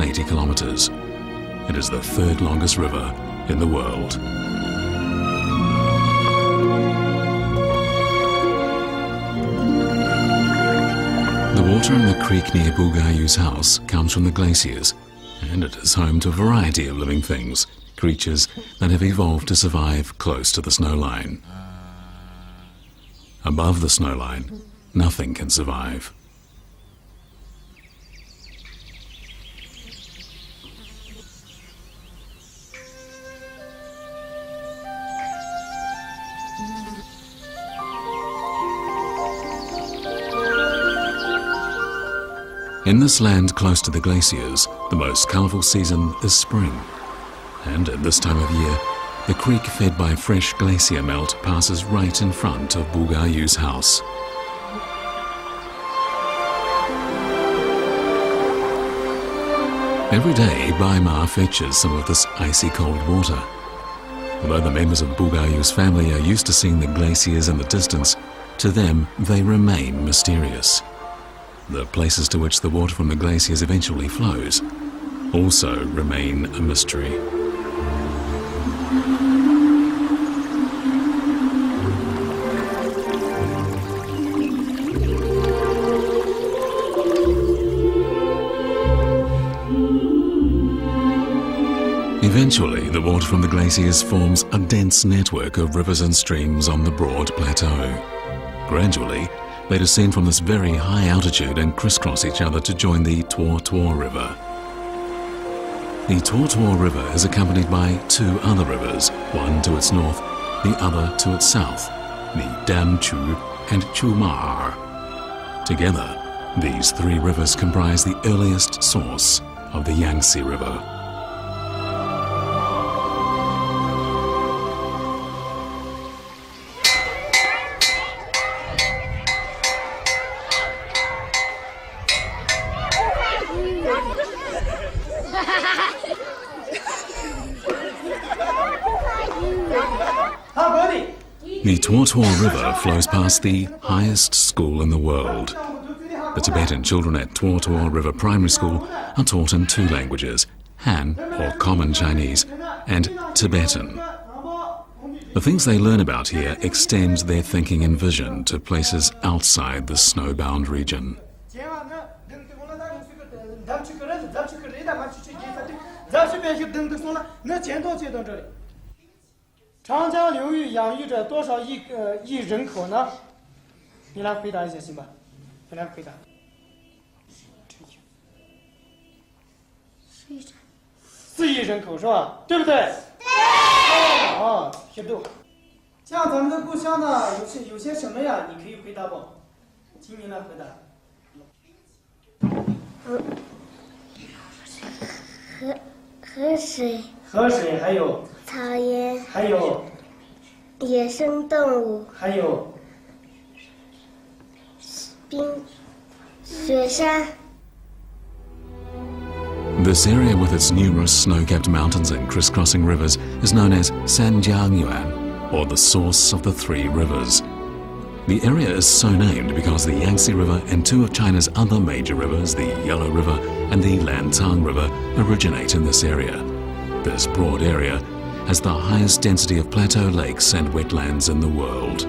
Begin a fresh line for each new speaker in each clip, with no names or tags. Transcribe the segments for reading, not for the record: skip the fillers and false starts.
80 kilometers. It is the third longest river in the world. The water in the creek near Bugayu's house comes from the glaciers, and it is home to a variety of living things, creatures that have evolved to survive close to the snowline. Above the snowline, nothing can survive. In this land close to the glaciers, the most colourful season is spring. And at this time of year, the creek fed by fresh glacier melt passes right in front of Bugayu's house. Every day, Baima fetches some of this icy cold water. Although the members of Bugayu's family are used to seeing the glaciers in the distance, to them they remain mysterious. The places to which the water from the glaciers eventually flows also remain a mystery. Eventually, the water from the glaciers forms a dense network of rivers and streams on the broad plateau. Gradually, they descend from this very high altitude and crisscross each other to join the Tuo River. The Tuo River is accompanied by two other rivers, one to its north, the other to its south, the Damchu and Chumar. Together, these three rivers comprise the earliest source of the Yangtze River. The Tuo River flows past the highest school in the world. The Tibetan children at Tuo River Primary School are taught in two languages, Han, or Common Chinese, and Tibetan. The things they learn about here extend their thinking and vision to places outside the snowbound region. This area with its numerous snow-capped mountains and crisscrossing rivers is known as Sanjiangyuan, or the source of the three rivers. The area is so named because the Yangtze River and two of China's other major rivers, the Yellow River and the Lantang River, originate in this area. This broad area has the highest density of plateau lakes and wetlands in the world.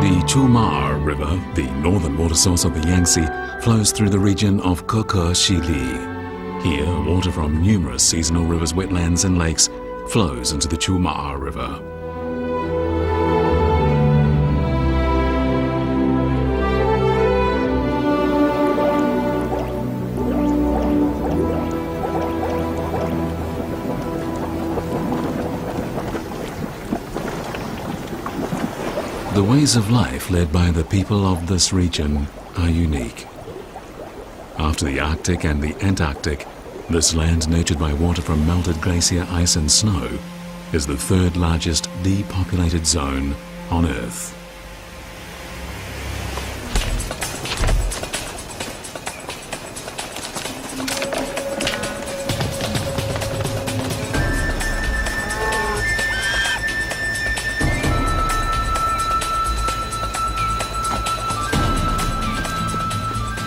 The Chumar River, the northern water source of the Yangtze, flows through the region of Keke-Shili. Here, water from numerous seasonal rivers, wetlands and lakes flows into the Chumar River. The ways of life led by the people of this region are unique. After the Arctic and the Antarctic, this land, nurtured by water from melted glacier ice and snow, is the third largest depopulated zone on Earth.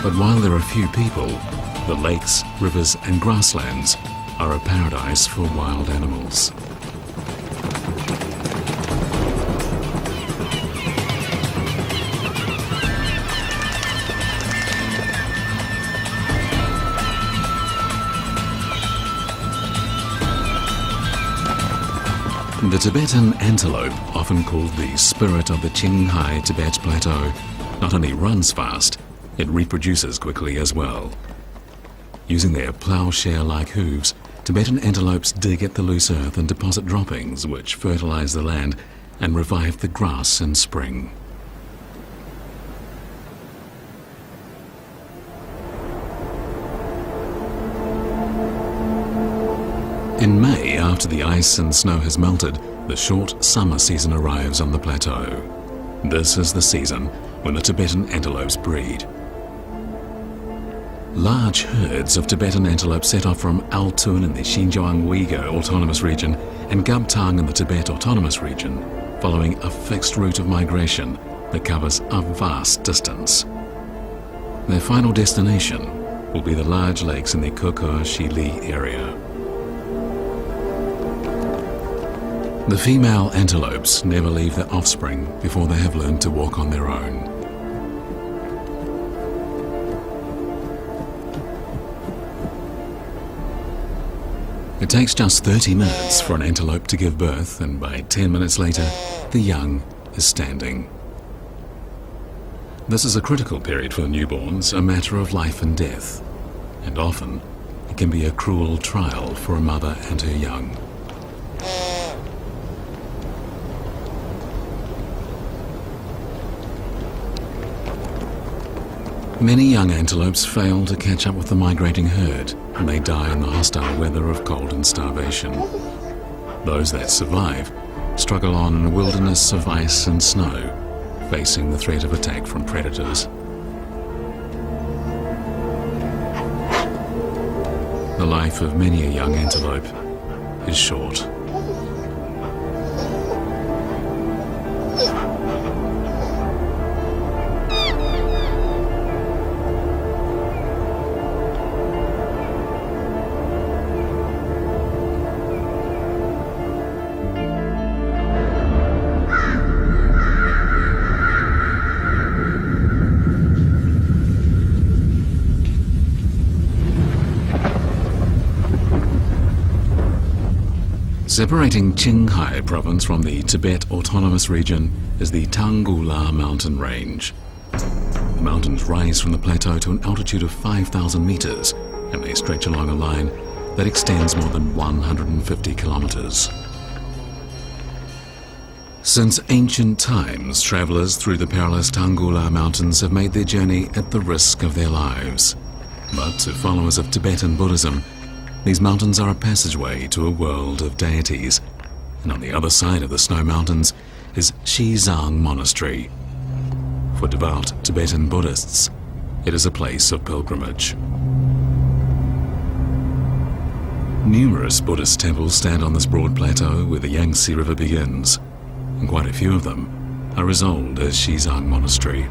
But while there are few people, the lakes, rivers and grasslands are a paradise for wild animals. The Tibetan antelope, often called the spirit of the Qinghai Tibet Plateau, not only runs fast, it reproduces quickly as well. Using their ploughshare-like hooves, Tibetan antelopes dig at the loose earth and deposit droppings which fertilize the land and revive the grass in spring. In May, after the ice and snow has melted, the short summer season arrives on the plateau. This is the season when the Tibetan antelopes breed. Large herds of Tibetan antelope set off from Altun in the Hikingwong-長江Autonomous Region and Gabtang in the Tibet Autonomous Region, following a fixed route of migration that covers a vast distance. Their final destination will be the large lakes in the Kuko-Shili area. The female antelopes never leave their offspring before they have learned to walk on their own. It takes just 30 minutes for an antelope to give birth, and by 10 minutes later, the young is standing. This is a critical period for the newborns, a matter of life and death, and often it can be a cruel trial for a mother and her young. Many young antelopes fail to catch up with the migrating herd, and they die in the hostile weather of cold and starvation. Those that survive struggle on in a wilderness of ice and snow, facing the threat of attack from predators. The life of many a young antelope is short. Separating Qinghai province from the Tibet Autonomous Region is the Tanggula mountain range. The mountains rise from the plateau to an altitude of 5,000 meters, and they stretch along a line that extends more than 150 kilometers. Since ancient times, travelers through the perilous Tanggula mountains have made their journey at the risk of their lives. But to followers of Tibetan Buddhism, these mountains are a passageway to a world of deities, and on the other side of the snow mountains is Shizang Monastery. For devout Tibetan Buddhists, it is a place of pilgrimage. Numerous Buddhist temples stand on this broad plateau where the Yangtze River begins, and quite a few of them are as old as Shizang Monastery.